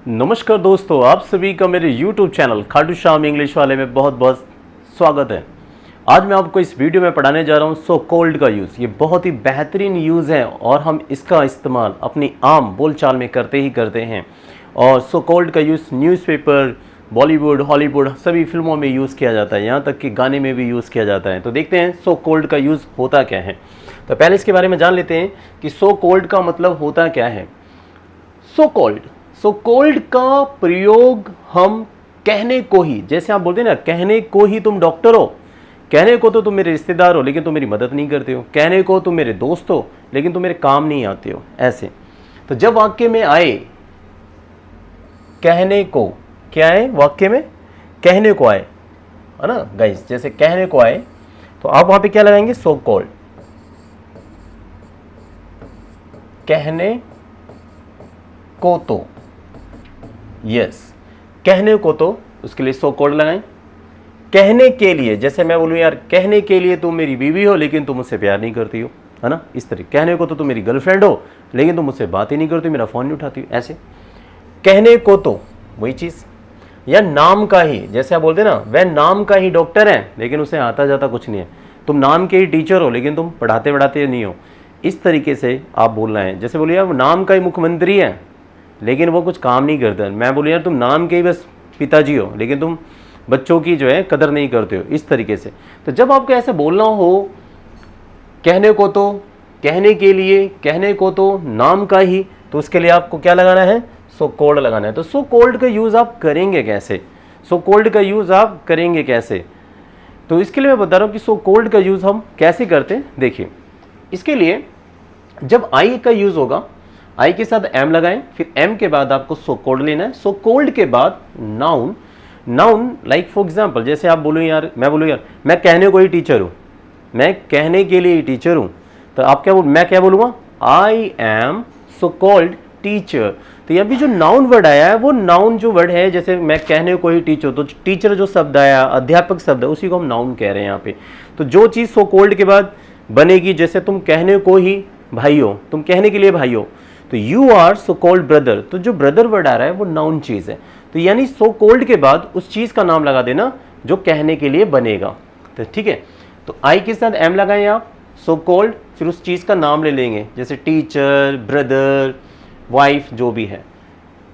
नमस्कार दोस्तों, आप सभी का मेरे YouTube channel Khatu Shyam English वाले में बहुत बहुत स्वागत है। आज मैं आपको इस वीडियो में पढ़ाने जा रहा हूँ सो कॉल्ड का यूज़। ये बहुत ही बेहतरीन यूज़ है और हम इसका इस्तेमाल अपनी आम बोलचाल में करते ही करते हैं। और सो कॉल्ड का यूज़ न्यूज़पेपर, बॉलीवुड, हॉलीवुड सभी फिल्मों में यूज़ किया जाता है, यहाँ तक कि गाने में भी यूज़ किया जाता है। तो देखते हैं सो कॉल्ड का यूज़ होता क्या है। तो पहले इसके बारे में जान लेते हैं कि सो कॉल्ड का मतलब होता क्या है। सो कॉल्ड का प्रयोग हम कहने को ही, जैसे आप बोलते हैं ना, कहने को ही तुम डॉक्टर हो, कहने को तो तुम मेरे रिश्तेदार हो लेकिन तुम मेरी मदद नहीं करते हो, कहने को तुम मेरे दोस्त हो लेकिन तुम मेरे काम नहीं आते हो, ऐसे। तो जब वाक्य में आए कहने को, क्या है वाक्य में, कहने को आए, है ना गाइस, जैसे कहने को आए तो आप वहां पे क्या लगाएंगे, सो कॉल्ड। कहने को तो, यस, कहने को तो उसके लिए सो कॉल्ड लगाएं। कहने के लिए, जैसे मैं बोलूं यार कहने के लिए तुम मेरी बीवी हो लेकिन तुम मुझसे प्यार नहीं करती हो, है ना, इस तरह। कहने को तो तुम मेरी गर्लफ्रेंड हो लेकिन तुम मुझसे बात ही नहीं करती, मेरा फोन नहीं उठाती हो, ऐसे। कहने को तो वही चीज। या नाम का ही, जैसे आप बोलते ना, वह नाम का ही डॉक्टर है लेकिन उसे आता जाता कुछ नहीं है। तुम नाम के ही टीचर हो लेकिन तुम पढ़ाते पढ़ाते नहीं हो, इस तरीके से आप बोलना है। जैसे बोलिए यार नाम का ही मुख्यमंत्री है लेकिन वो कुछ काम नहीं करता। मैं बोलूँ यार तुम नाम के ही बस पिताजी हो लेकिन तुम बच्चों की जो है कदर नहीं करते हो, इस तरीके से। तो जब आपको ऐसे बोलना हो, कहने को तो, कहने के लिए, कहने को तो, नाम का ही, तो उसके लिए आपको क्या लगाना है, सो कॉल्ड लगाना है। तो सो कॉल्ड का यूज़ आप करेंगे कैसे, सो कॉल्ड का यूज़ आप करेंगे कैसे, तो इसके लिए मैं बता रहा हूँ कि सो कॉल्ड का यूज़ हम कैसे करते हैं। देखिए, इसके लिए जब आई का यूज़ होगा, आई के साथ एम लगाएं, फिर एम के बाद आपको सो कॉल्ड लेना है। सो कॉल्ड के बाद noun, noun like for example, जैसे आप बोलो यार, मैं बोलूँ यार मैं कहने को ही टीचर हूँ, मैं कहने के लिए ही टीचर हूँ, तो आप क्या मैं क्या बोलूँगा, आई एम सो कॉल्ड टीचर। तो यहाँ भी जो नाउन वर्ड आया है वो नाउन जो वर्ड है, जैसे मैं कहने को ही टीचर, तो टीचर जो शब्द आया, अध्यापक शब्द है, उसी को हम नाउन कह रहे हैं यहाँ पे। तो जो चीज़ सो कॉल्ड के बाद बनेगी, जैसे तुम कहने को ही भाई हो, तुम कहने के लिए भाई हो, तो you are so called brother, तो जो ब्रदर वर्ड आ रहा है वो नाउन चीज है। तो यानी सो कॉल्ड के बाद उस चीज का नाम लगा देना जो कहने के लिए बनेगा। तो ठीक है, तो आई के साथ एम लगाएं आप, सो कॉल्ड, फिर उस चीज का नाम ले लेंगे, जैसे टीचर, ब्रदर, वाइफ, जो भी है।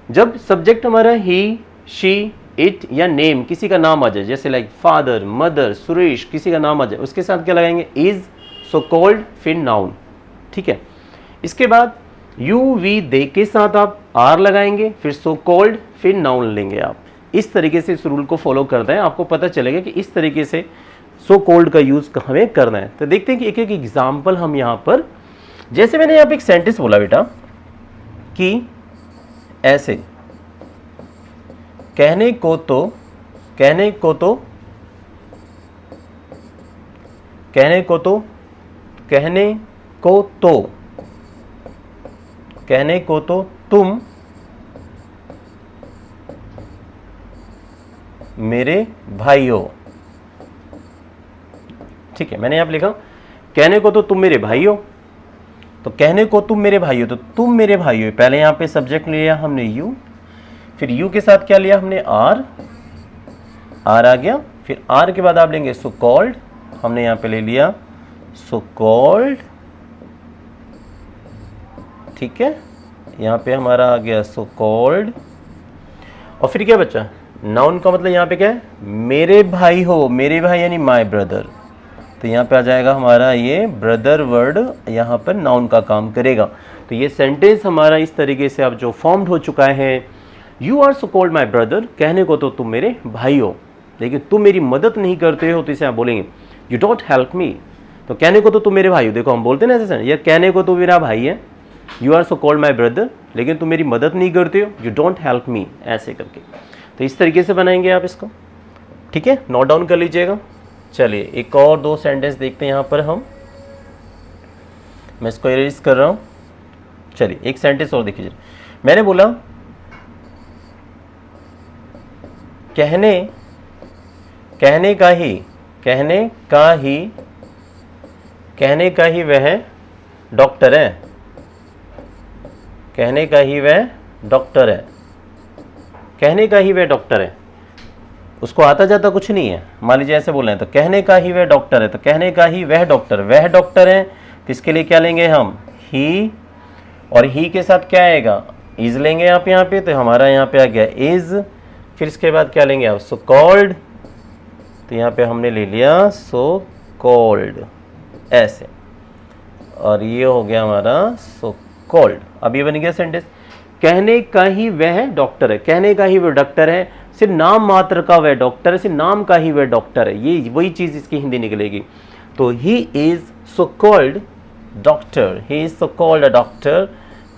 जब सब्जेक्ट हमारा ही, शी, इट या नेम, किसी का नाम आ जाए, जैसे लाइक फादर, मदर, सुरेश, किसी का नाम आ जाए, उसके साथ क्या लगाएंगे, इज, सो कॉल्ड, फिर नाउन। ठीक है, इसके बाद यू, वी, दे के साथ आप आर लगाएंगे, फिर सो कॉल्ड, फिर नाउन लेंगे आप। इस तरीके से इस रूल को फॉलो करते हैं, आपको पता चलेगा कि इस तरीके से सो कॉल्ड का यूज हमें करना है। तो देखते हैं कि एक एक एग्जाम्पल हम यहाँ पर, जैसे मैंने यहाँ पे एक सेंटेंस बोला बेटा कि ऐसे, कहने को तो, कहने को तो, कहने को तो, कहने को तो, कहने को तो तुम मेरे भाई हो। ठीक है, मैंने यहां लिखा कहने को तो तुम मेरे भाई हो, तो कहने को तुम मेरे भाई हो, तो तुम मेरे भाई हो, पहले यहां पे सब्जेक्ट लिया हमने यू, फिर यू के साथ क्या लिया हमने आर, आर आ गया, फिर आर के बाद आप लेंगे सो कॉल्ड, हमने यहां पे ले लिया सो कॉल्ड। ठीक है, यहाँ पे हमारा आ गया सो कॉल्ड, और फिर क्या बचा, नाउन का मतलब यहाँ पे क्या है, मेरे भाई हो, मेरे भाई यानी माय ब्रदर, तो यहाँ पे आ जाएगा हमारा ये ब्रदर वर्ड, यहाँ पर नाउन का काम करेगा। तो ये सेंटेंस हमारा इस तरीके से अब जो फॉर्म्ड हो चुका है, you are so called my brother, कहने को तो तुम मेरे भाई हो लेकिन तुम मेरी मदद नहीं करते हो, तो इसे आप बोलेंगे यू डोंट हेल्प मी। तो कहने को तो तुम मेरे भाई हो, देखो हम बोलते हैं ना ऐसे, या कहने को तो मेरा भाई है, you are so called my brother, लेकिन तुम मेरी मदद नहीं करते हो, यू डोंट हेल्प मी, ऐसे करके। तो इस तरीके से बनाएंगे आप इसको। ठीक है, नोट डाउन कर लीजिएगा। चलिए एक और दो सेंटेंस देखते हैं यहाँ पर हम, मैं इसको इरेज कर रहा हूँ। चलिए एक सेंटेंस और देखिए, मैंने बोला कहने, कहने का ही, कहने का ही, कहने का ही वह डॉक्टर है, कहने का ही वह डॉक्टर है। कहने का ही वह डॉक्टर है, उसको आता जाता कुछ नहीं है। मान लीजिए ऐसे बोल रहे हैं तो कहने का ही वह डॉक्टर है, तो कहने का ही वह डॉक्टर है, तो इसके लिए क्या लेंगे हम, ही, और ही के साथ क्या आएगा, इज लेंगे आप यहाँ पे, तो हमारा यहाँ पे आ गया इज। फिर इसके बाद क्या लेंगे आप, सो कॉल्ड, तो यहाँ पे हमने ले लिया सो कॉल्ड ऐसे, और ये हो गया हमारा सो कॉल्ड। अब ये बन गया सेंटेंस, कहने का ही वह डॉक्टर है, कहने का ही वह डॉक्टर है, सिर्फ नाम मात्र का वह डॉक्टर है, सिर्फ नाम का ही वह डॉक्टर है, ये वही चीज इसकी हिंदी निकलेगी। तो ही is so called doctor, he is so called a doctor,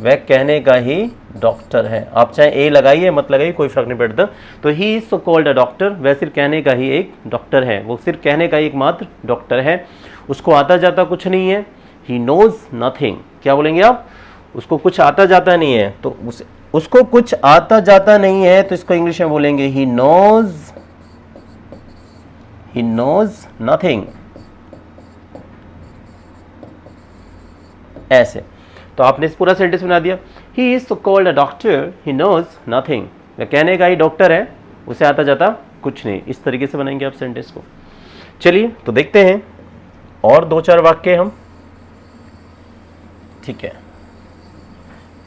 वह कहने का ही डॉक्टर है। आप चाहे ए लगाइए मत लगाइए, कोई फर्क नहीं पड़ता। तो ही is so called a doctor, वह सिर्फ कहने का ही एक डॉक्टर है, वो सिर्फ कहने का ही एकमात्र डॉक्टर है, उसको आता जाता कुछ नहीं है। ही नोज नथिंग, क्या बोलेंगे आप, उसको कुछ आता जाता नहीं है, तो उसको कुछ आता जाता नहीं है, तो इसको इंग्लिश में बोलेंगे ही नोज नथिंग ऐसे। तो आपने इस पूरा सेंटेंस बना दिया, he is so called a doctor, he knows nothing, वह कहने का ही डॉक्टर है, उसे आता जाता कुछ नहीं। इस तरीके से बनाएंगे आप सेंटेंस को। चलिए तो देखते हैं और दो चार वाक्य हम, ठीक है।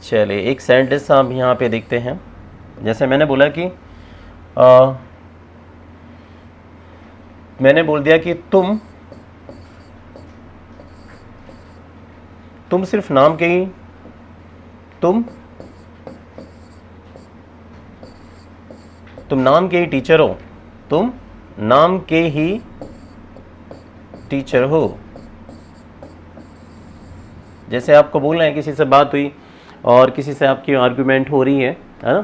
चलिए एक सेंटेंस हम यहाँ पे देखते हैं। जैसे मैंने बोला कि मैंने बोल दिया कि तुम सिर्फ नाम के ही, तुम नाम के ही टीचर हो, तुम नाम के ही टीचर हो। जैसे आपको बोलना है, किसी से बात हुई और किसी से आपकी आर्गुमेंट हो रही है ना,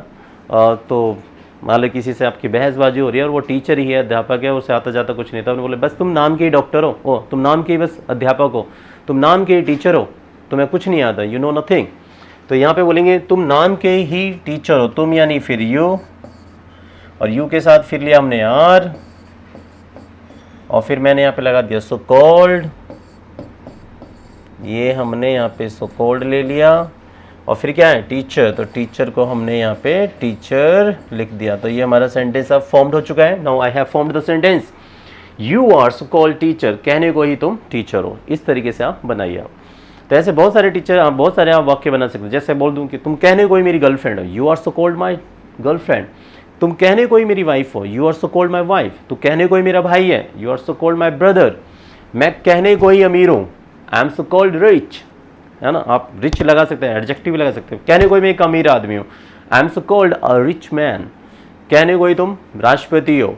तो मान लो किसी से आपकी बहसबाजी हो रही है और वो टीचर ही है, अध्यापक है, उसे आता जाता कुछ नहीं था, उन्होंने बोले बस तुम नाम के ही डॉक्टर हो, ओ तुम नाम के ही बस अध्यापक हो, तुम नाम के ही टीचर हो, तुम्हें कुछ नहीं आता, यू नो नथिंग। तो यहाँ पे बोलेंगे तुम नाम के ही टीचर हो, तुम यानी फिर यू, और यू के साथ फिर लिया हमने आर, और फिर मैंने यहाँ पे लगा दिया सो कॉल्ड, ये हमने यहाँ पे सो कॉल्ड ले लिया, और फिर क्या है टीचर, तो टीचर को हमने यहाँ पे टीचर लिख दिया। तो ये हमारा सेंटेंस अब फॉर्म्ड हो चुका है। Now I have formed the sentence, you are so called teacher, कहने को ही तुम टीचर हो। इस तरीके से आप बनाइए। आप तो ऐसे बहुत सारे टीचर, आप बहुत सारे आप वाक्य बना सकते हैं। जैसे बोल दूं कि तुम कहने को ही मेरी गर्लफ्रेंड हो, you are so called my girlfriend. तुम कहने को ही मेरी वाइफ हो, you are so called my wife. तू कहने को ही मेरा भाई है, you are so called my brother. मैं कहने को ही अमीर हूँ, I am so called rich, है ना। आप रिच लगा सकते हैं, एडजेक्टिव भी लगा सकते हैं। कहने को ही मैं एक अमीर आदमी हूँ, I am so called a rich man. कहने को ही तुम राष्ट्रपति हो,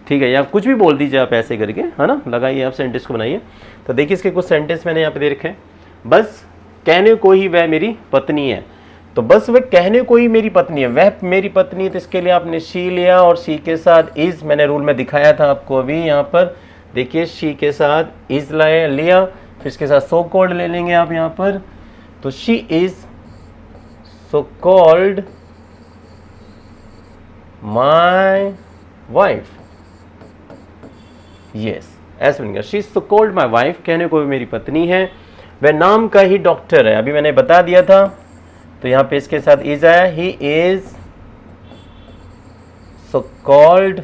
ठीक है, या कुछ भी बोल दीजिए आप ऐसे करके, है ना, लगाइए आप सेंटेंस को बनाइए। तो देखिए इसके कुछ सेंटेंस मैंने यहाँ पे दे रखे हैं। बस कहने को ही वह मेरी पत्नी है, तो बस वह कहने को ही मेरी पत्नी है, वह मेरी पत्नी है, तो इसके लिए आपने शी लिया, और शी के साथ इज मैंने रूल में दिखाया था आपको अभी। यहाँ पर देखिए शी के साथ इज लिया, फिर इसके साथ सो कॉल्ड ले लेंगे आप यहाँ पर। तो she is so called my wife, yes ऐसे बन गया, she is so called my wife, कहने को भी मेरी पत्नी है, वह नाम का ही डॉक्टर है, अभी मैंने बता दिया था। तो यहाँ पे इसके साथ इज आया, ही is so called a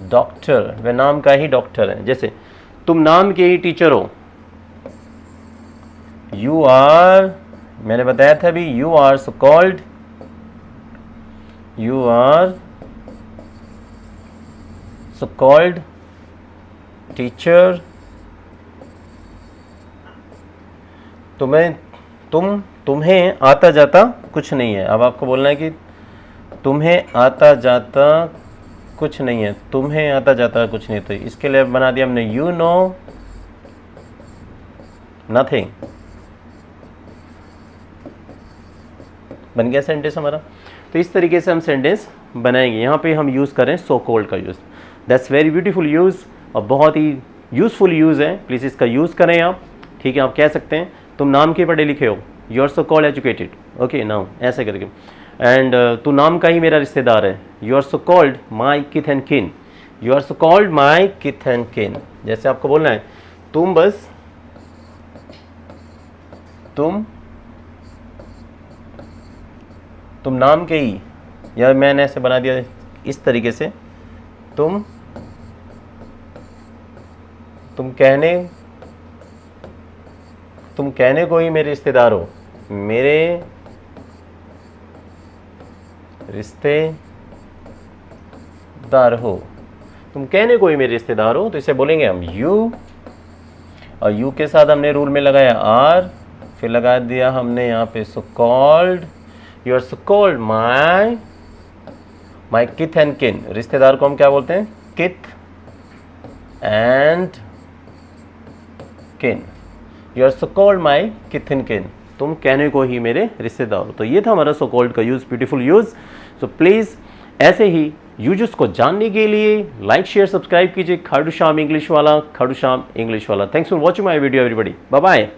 doctor, वह नाम का ही डॉक्टर है। जैसे तुम नाम के ही टीचर हो, यू आर, मैंने बताया था अभी, you are so called, you are so called teacher. तुम्हें आता जाता कुछ नहीं है। अब आपको बोलना है कि तुम्हें आता जाता कुछ नहीं है, तुम्हें आता जाता कुछ नहीं, तो इसके लिए बना दिया हमने यू नो नथिंग, बन गया सेंटेंस हमारा। तो इस तरीके से हम सेंटेंस बनाएंगे। यहाँ पे हम यूज़ करें सो कॉल्ड का use, that's very beautiful use और बहुत ही यूज़फुल यूज़ है, प्लीज़ इसका यूज़ करें आप, ठीक है। आप कह सकते हैं तुम नाम के पढ़े लिखे हो, you are so called educated, okay now ऐसे करके। एंड तू नाम का ही मेरा रिश्तेदार है, you are so called my kith and kin, you are so called my kith and किन। जैसे आपको बोलना है तुम तुम नाम के ही, या मैंने ऐसे बना दिया इस तरीके से, तुम कहने को ही मेरे रिश्तेदार हो, मेरे रिश्तेदार हो, तुम कहने को ही मेरे रिश्तेदार हो, तो इसे बोलेंगे हम यू, और यू के साथ हमने रूल में लगाया आर, फिर लगा दिया हमने यहाँ पे so called, you are so called my kith and किन, रिश्तेदार को हम क्या बोलते हैं, kith and kin, you are so called my kith and किन, तुम कहने को ही मेरे रिश्तेदार हो। तो ये था हमारा सो कॉल्ड का use, beautiful use. So please ऐसे ही यूजेस को जानने के लिए लाइक शेयर सब्सक्राइब कीजिए। खाटू श्याम इंग्लिश वाला, खाटू श्याम इंग्लिश वाला। Thanks for watching my video everybody, bye bye.